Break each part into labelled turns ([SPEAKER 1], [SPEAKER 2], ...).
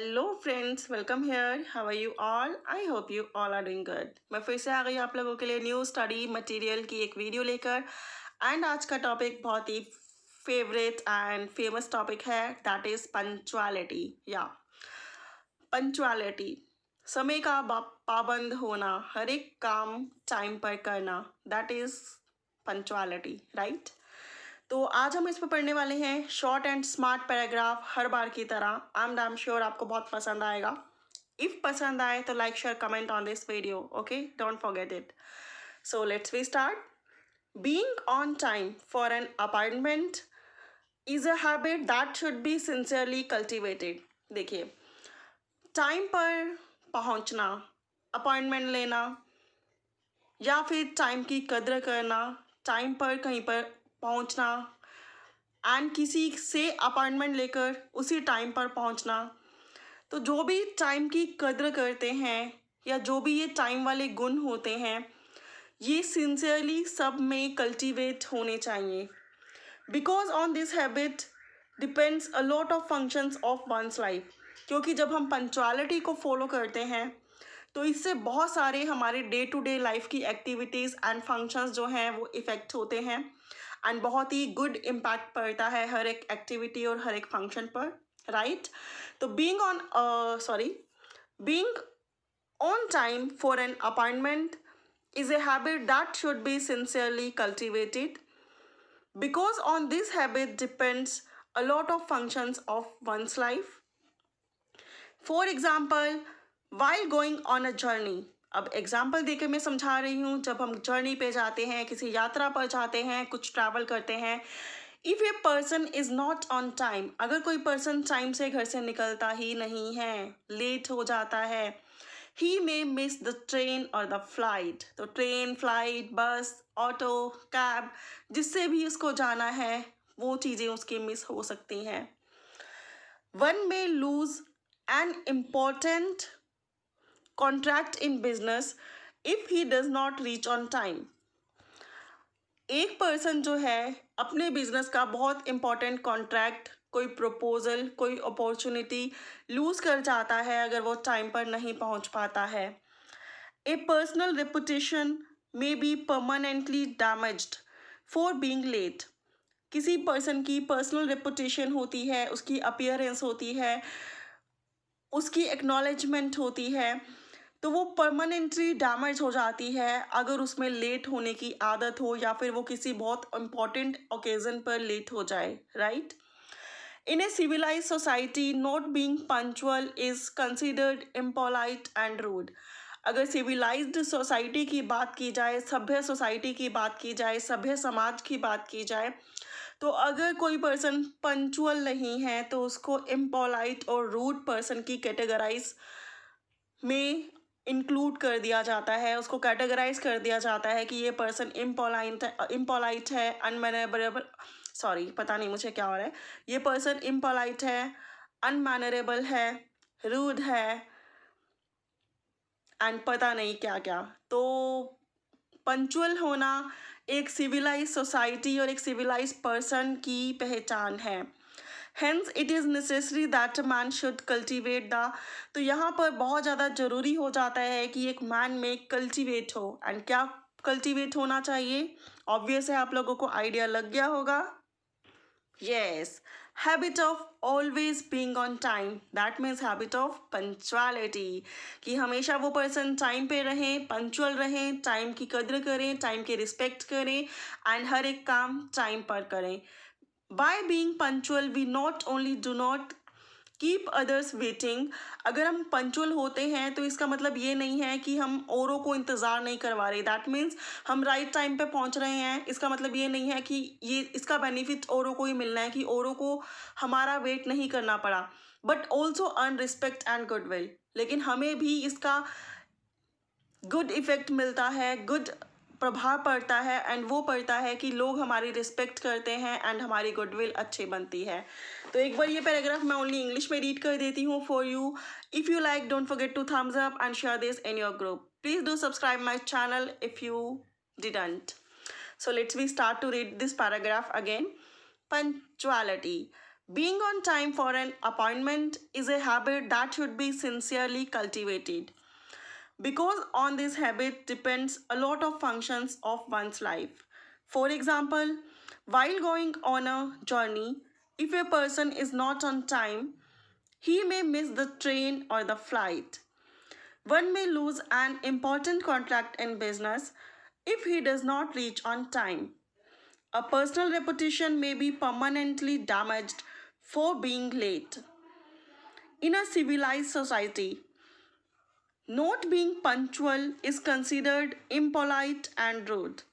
[SPEAKER 1] Hello friends, welcome here. How are you all? I hope you all are doing good. मैं फिर से आ गई आप लोगों के लिए न्यू स्टडी मटेरियल की एक वीडियो लेकर। एंड आज का टॉपिक बहुत ही फेवरेट एंड फेमस टॉपिक है, दैट इज़ पंक्चुअलिटी। या पंक्चुअलिटी, समय का पाबंद होना, हर एक काम टाइम पर करना, दैट इज़ पंक्चुअलिटी, राइट? तो आज हम इस पर पढ़ने वाले हैं शॉर्ट एंड स्मार्ट पैराग्राफ, हर बार की तरह। आई एम श्योर आपको बहुत पसंद आएगा। इफ पसंद आए तो like share comment on this video, okay? Don't forget it. So let's we start. Being on time for an appointment is a habit that should be sincerely cultivated. देखिए, time पर पहुंचना, अपॉइंटमेंट लेना, या फिर time की कद्र करना, time पर कहीं पर पहुंचना एंड किसी से अपॉइंटमेंट लेकर उसी टाइम पर पहुंचना। तो जो भी टाइम की कद्र करते हैं या जो भी ये टाइम वाले गुण होते हैं, ये सिंसियरली सब में कल्टीवेट होने चाहिए। Because on this habit depends a lot of functions of one's life. क्योंकि जब हम पंक्चुअलिटी को फॉलो करते हैं तो इससे बहुत सारे हमारे डे टू डे लाइफ की एक्टिविटीज़ एंड फंक्शंस जो हैं वो इफ़ेक्ट होते हैं एंड बहुत ही गुड इम्पैक्ट पड़ता है हर एक एक्टिविटी और हर एक फंक्शन पर, राइट? तो being on time for an appointment is a habit that should be sincerely cultivated because on this habit depends a lot of functions of one's life. For example, while going on a journey, अब example देकर मैं समझा रही हूँ। जब हम journey पे जाते हैं, किसी यात्रा पर जाते हैं, कुछ ट्रैवल करते हैं, if a person is not on time, अगर कोई पर्सन टाइम से घर से निकलता ही नहीं है, लेट हो जाता है, ही मे मिस द ट्रेन और द फ्लाइट। तो ट्रेन, फ्लाइट, बस, ऑटो, कैब, जिससे भी उसको जाना है वो चीज़ें उसकी मिस हो सकती हैं। One may lose an important contract in business if he does not reach on time. एक पर्सन जो है अपने बिजनेस का बहुत इंपॉर्टेंट कॉन्ट्रैक्ट, कोई प्रपोजल, कोई अपॉर्चुनिटी लूज कर जाता है अगर वो टाइम पर नहीं पहुंच पाता है। A personal reputation may be permanently damaged for being late. किसी पर्सन की पर्सनल रेपुटेशन होती है, उसकी अपीयरेंस होती है, उसकी एक्नॉलेजमेंट होती है, तो वो परमानेंटली डैमेज हो जाती है अगर उसमें लेट होने की आदत हो या फिर वो किसी बहुत इम्पॉर्टेंट ओकेजन पर लेट हो जाए, right? In a civilise society not being punctual is considered impolite and rude. अगर सिविलाइज्ड सोसाइटी की बात की जाए, सभ्य सोसाइटी की बात की जाए, सभ्य समाज की बात की जाए, तो अगर कोई पर्सन पंक्चुअल नहीं है तो उसको इम्पोलाइट और रूड पर्सन की कैटेगराइज में इंक्लूड कर दिया जाता है। उसको कैटेगराइज कर दिया जाता है कि ये पर्सन इम्पोलाइट है, अनमैनरेबल, सॉरी पता नहीं मुझे क्या हो रहा है, ये पर्सन इम्पोलाइट है, अनमैनरेबल है, रूड है एंड पता नहीं क्या क्या। तो पंक्चुअल होना एक सिविलाइज सोसाइटी और एक सिविलाइज पर्सन की पहचान है। Hence it is necessary that a man should cultivate the. तो यहाँ पर बहुत ज़्यादा ज़रूरी हो जाता है कि एक मैन में कल्टिवेट हो। एंड क्या कल्टिवेट होना चाहिए? ऑब्वियस है, आप लोगों को आइडिया लग गया होगा। Yes, habit of always being on time, that means habit of punctuality, कि हमेशा वो पर्सन टाइम पे रहें, पंक्चुअल रहें, टाइम की कद्र करें, टाइम की रिस्पेक्ट करें एंड हर एक काम टाइम पर करें। By being punctual we not only do not keep others waiting. अगर हम पंक्चुअल होते हैं तो इसका मतलब ये नहीं है कि हम औरों को इंतज़ार नहीं करवा रहे। दैट मीन्स हम राइट टाइम पे पहुंच रहे हैं, इसका मतलब ये नहीं है कि ये इसका बेनिफिट औरों को ही मिलना है, कि औरों को हमारा वेट नहीं करना पड़ा, but also earn respect and goodwill. लेकिन हमें भी इसका गुड इफ़ेक्ट मिलता है, गुड प्रभाव पड़ता है एंड वो पड़ता है कि लोग हमारी रिस्पेक्ट करते हैं एंड हमारी गुडविल अच्छी बनती है। तो एक बार ये पैराग्राफ मैं ओनली इंग्लिश में रीड कर देती हूँ for you. If you like, don't forget to thumbs up and share this in your group. Please do subscribe my channel if you didn't. So let's we start to read this paragraph again. Punctuality. Being on time for an appointment is a habit that should be sincerely cultivated because on this habit depends a lot of functions of one's life. For example, while going on a journey, if a person is not on time, he may miss the train or the flight. One may lose an important contract in business if he does not reach on time. A personal reputation may be permanently damaged for being late. In a civilized society, not being punctual is considered impolite and rude.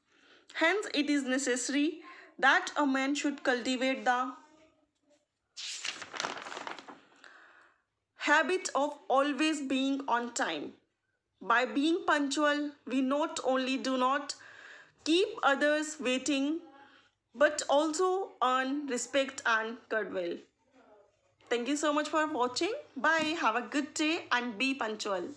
[SPEAKER 1] Hence, it is necessary that a man should cultivate the habit of always being on time. By being punctual, we not only do not keep others waiting but also earn respect and goodwill. Thank you so much for watching. Bye. Have a good day and be punctual.